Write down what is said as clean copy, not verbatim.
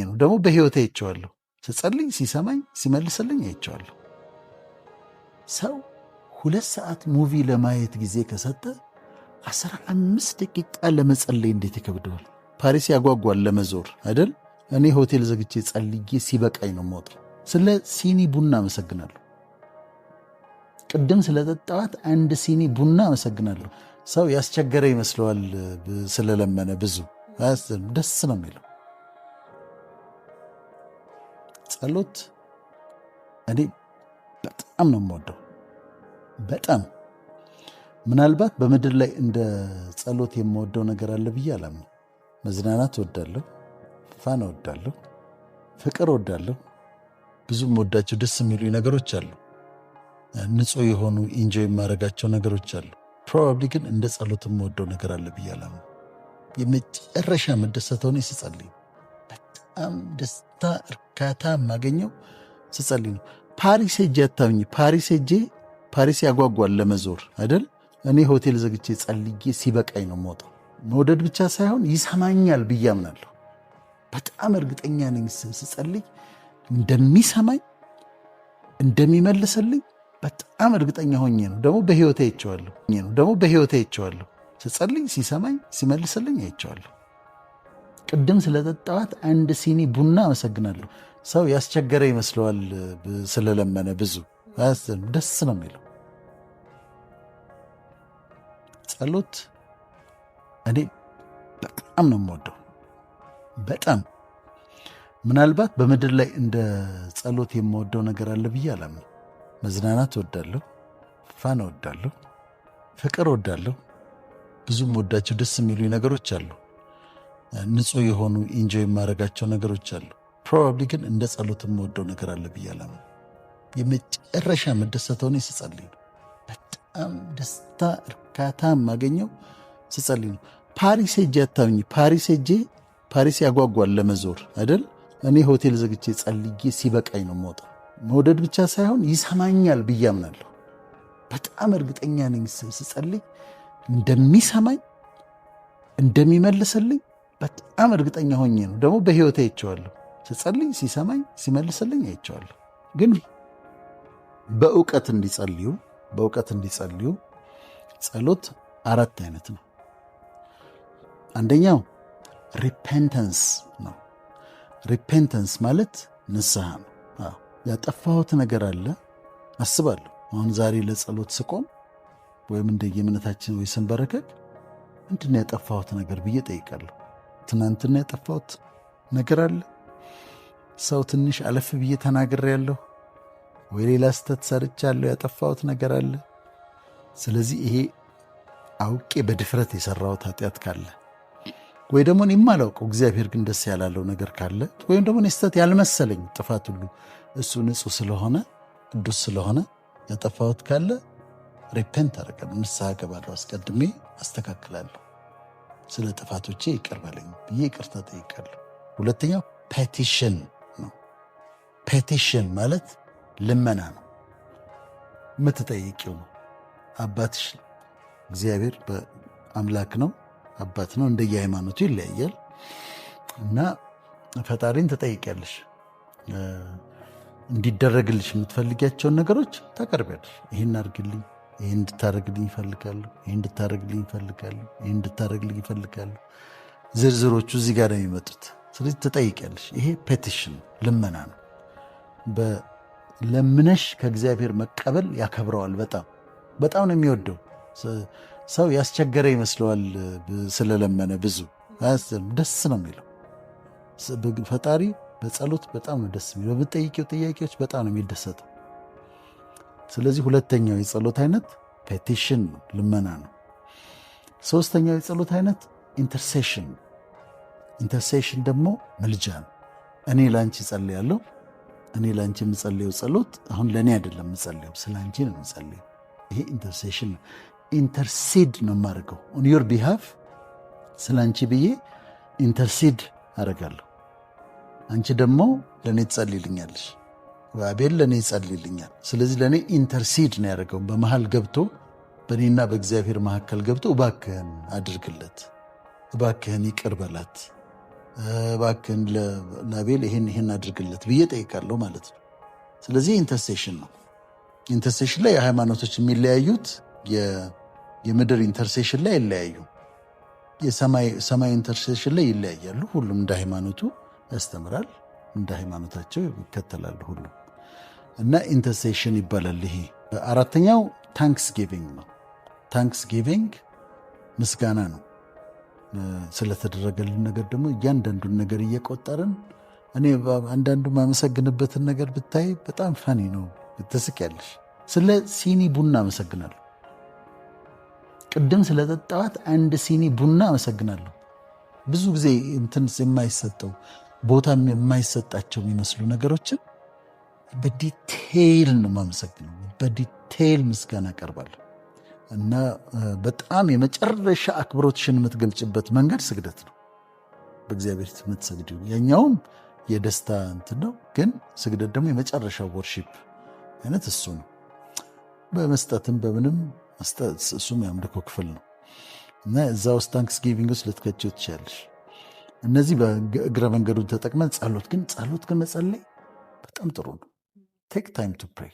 ነው ደግሞ በህይወት አይቼዋለሁ። ስጸልይ ሲሰማኝ ሲመልስልኝ አይቼዋለሁ። ሰው 2 ሰዓት ሙቪ ለማየት ጊዜ ከሰጠ 15 ደቂቃ ለመጸለይ እንዴት ይከብደዋል? ፓሪስ ያጓጓል ለመዞር አይደል? እኔ ሆቴል ዘግቼ ጸልዬ ሲበቃኝ ነው የምወጣው። ስለ ሲኒ ቡና አመሰግናለሁ። ቅድም ስለጠጣዋት 1 ሲኒ ቡና አመሰግናለሁ። ሰው ያስቸገረ ይመስለዋል ስለለመነ ብዙ ደስ ነው የሚለው። ጸሎት እኔ በጣም ነው የምወደው። በጣም ምናልባት በምድር ላይ እንደ ጸሎት የምወደው ነገር አለ ብዬ አላምነው። መዝናናት እወዳለሁ፣ ፋን እወዳለሁ፣ ፍቅር እወዳለሁ። ብዙም ወዳቸው ደስ የሚሉ ነገሮች አሉ። ንጹህ የሆኑ ኢንጆይ የማደርጋቸው ነገሮች አሉ። ፕሮባብሊ ግን እንደ ጸሎት የምወደው ነገር አለ ብዬ አላምነው። የመጨረሻ መደሰተው እኔ ስጸልይ፣ በጣም ደስታ እርካታ የማገኘው ስጸልይ ነው። ፓሪስ ሄጄ አታምኝ። ፓሪስ ያጓጓል ለመዞር አይደል? እኔ ሆቴል ዘግቼ ጸልዬ ሲበቃኝ ነው የምወጣው። መውደድ ብቻ ሳይሆን ይሰማኛል ብዬ አምናለሁ። በጣም እርግጠኛ ነኝ ስጸልይ እንደሚሰማኝ እንደሚመልስልኝ በጣም እርግጠኛ ሆኜ ነው። ደግሞ በህይወቴ አይቼዋለሁ። ስጸልይ ሲሰማኝ ሲመልስልኝ አይቼዋለሁ። ቅድም ስለጠጣዋት 1 ሲኒ ቡና አመሰግናለሁ። ሰው ያስቸገረ ይመስለዋል ስለለመነ ብዙ ደስ ነው የሚለው። ጸሎት እኔ በጣም ነው የምወደው። በጣም ምናልባት በምድር ላይ እንደ ጸሎት የምወደው ነገር አለ ብዬ አላምነው። መዝናናት እወዳለሁ፣ ፋን እወዳለሁ፣ ፍቅር እወዳለሁ። ብዙም ወዳቸው ደስ የሚሉ ነገሮች አሉ። ንጹህ የሆኑ ኢንጆይ የማደርጋቸው ነገሮች አሉ። ፕሮባብሊ ግን እንደ ጸሎት የምወደው ነገር አለ ብዬ አላምነው። የመጨረሻ መደሰተው እኔ ስጸልይ ነው። በጣም ደስታ እርካታ የማገኘው ስጸልይ ነው። ፓሪስ ሄጄ አታምኝ። ፓሪስ ያጓጓል ለመዞር አይደል? እኔ ሆቴል ዘግቼ ጸልዬ ሲበቃኝ ነው የምወጣው። መውደድ ብቻ ሳይሆን ይሰማኛል ብዬ አምናለሁ። በጣም እርግጠኛ ነኝ ስጸልይ እንደሚሰማኝ እንደሚመልስልኝ በጣም እርግጠኛ ሆኜ ነው። ደግሞ በህይወቴ አይቼዋለሁ። ስጸልይ ሲሰማኝ ሲመልስልኝ አይቼዋለሁ። ግን በእውቀት እንዲጸልዩ ጸሎት 4 አይነት ነው። አንደኛው ሪፔንተንስ ነው። ሪፔንተንስ ማለት ንስሐ ነው። ያጠፋሁት ነገር አለ አስባለሁ። አሁን ዛሬ ለጸሎት ስቆም ወይም እንደየእምነታችን ወይ ስንበረከክ ምንድን ያጠፋሁት ነገር ብዬ ጠይቃለሁ። ትናንትና ያጠፋሁት ነገር አለ፣ ሰው ትንሽ አለፍ ብዬ ተናግሬያለሁ፣ ወይ ሌላ ስተት ሰርቻለሁ፣ ያጠፋሁት ነገር አለ። ስለዚህ ይሄ አውቄ በድፍረት የሰራሁት ኃጢአት ካለ ወይ ደግሞ እኔ የማላውቀው እግዚአብሔር ግን ደስ ያላለው ነገር ካለ ወይም ደግሞ ስተት ያልመሰለኝ ጥፋት ሁሉ እሱ ንጹሕ ስለሆነ ቅዱስ ስለሆነ ያጠፋሁት ካለ ሪፔንት አደርጋለሁ፣ ንስሐ ገባለሁ፣ አስቀድሜ አስተካክላለሁ። ስለ ጥፋቶቼ ይቅር በለኝ ብዬ ይቅርታ ጠይቃለሁ። ሁለተኛው ፔቲሽን ነው። ፔቲሽን ማለት ልመና ነው። የምትጠይቂው ነው። አባትሽ እግዚአብሔር በአምላክ ነው፣ አባት ነው፣ እንደየሃይማኖቱ ይለያያል እና ፈጣሪን ትጠይቂያለሽ። እንዲደረግልሽ የምትፈልጊያቸውን ነገሮች ታቀርቢያለሽ። ይህን አድርግልኝ፣ ይህን እንድታደርግልኝ ይፈልጋለሁ፣ ይህን እንድታደርግልኝ ይፈልጋለሁ፣ ይህን እንድታደርግልኝ ይፈልጋለሁ። ዝርዝሮቹ እዚህ ጋር ነው የሚመጡት። ስለዚህ ትጠይቂያለሽ። ይሄ ፔቲሽን ልመና ነው። ለምነሽ ከእግዚአብሔር መቀበል ያከብረዋል። በጣም ነው የሚወደው። ሰው ያስቸገረ ይመስለዋል ስለለመነ ብዙ ደስ ነው የሚለው። ፈጣሪ በጸሎት በጣም ነው ደስ የሚለው። በምትጠይቂው ጥያቄዎች በጣም ነው የሚደሰተው። ስለዚህ ሁለተኛው የጸሎት አይነት ፔቲሽን ነው፣ ልመና ነው። ሶስተኛው የጸሎት አይነት ኢንተርሴሽን። ኢንተርሴሽን ደግሞ ምልጃ ነው። እኔ ለአንቺ ጸልያለሁ። እኔ ለአንቺ የምጸልየው ጸሎት አሁን ለእኔ አይደለም የምጸልየው፣ ስለ አንቺ ነው የምጸልየው። ይሄ ኢንተርሴሽን ነው። ኢንተርሲድ ነው የማደርገው። ኦን ዮር ቢሃፍ ስለ አንቺ ብዬ ኢንተርሲድ አደርጋለሁ። አንቺ ደግሞ ለእኔ ትጸልይልኛለሽ፣ አቤል ለእኔ ይጸልይልኛል። ስለዚህ ለእኔ ኢንተርሲድ ነው ያደርገው። በመሃል ገብቶ በእኔና በእግዚአብሔር መካከል ገብቶ እባክህን አድርግለት፣ እባክህን ይቅር በላት እባክህን ለአቤል ይሄን አድርግለት ብዬ ጠይቃለሁ ማለት ነው። ስለዚህ ኢንተርሴሽን ነው። ኢንተርሴሽን ላይ የሃይማኖቶች የሚለያዩት የምድር ኢንተርሴሽን ላይ ይለያዩ፣ የሰማይ ኢንተርሴሽን ላይ ይለያያሉ። ሁሉም እንደ ሃይማኖቱ ያስተምራል፣ እንደ ሃይማኖታቸው ይከተላሉ ሁሉም እና ኢንተርሴሽን ይባላል ይሄ። አራተኛው ታንክስ ጊቪንግ ነው። ታንክስ ጊቪንግ ምስጋና ነው። ስለተደረገልን ነገር ደግሞ እያንዳንዱን ነገር እየቆጠርን እኔ አንዳንዱ ማመሰግንበትን ነገር ብታይ በጣም ፈኒ ነው፣ ትስቂያለሽ። ስለ ሲኒ ቡና አመሰግናለሁ። ቅድም ስለጠጣዋት አንድ ሲኒ ቡና አመሰግናለሁ። ብዙ ጊዜ እንትን የማይሰጠው ቦታ የማይሰጣቸው የሚመስሉ ነገሮችን በዲቴይል ነው የማመሰግነው። በዲቴይል ምስጋና አቀርባለሁ እና በጣም የመጨረሻ አክብሮትሽን የምትገልጭበት መንገድ ስግደት ነው። በእግዚአብሔር የምትሰግጂው ያኛውም የደስታ እንትን ነው፣ ግን ስግደት ደግሞ የመጨረሻው ወርሺፕ አይነት እሱ ነው። በመስጠትም በምንም እሱም የአምልኮ ክፍል ነው እና እዛ ውስጥ ታንክስ ጊቪንግ ውስጥ ልትከቸው ትችላለሽ። እነዚህ በእግረ መንገዱን ተጠቅመን ጸሎት ግን መጸለይ በጣም ጥሩ ነው። ቴክ ታይም ቱ ፕሬይ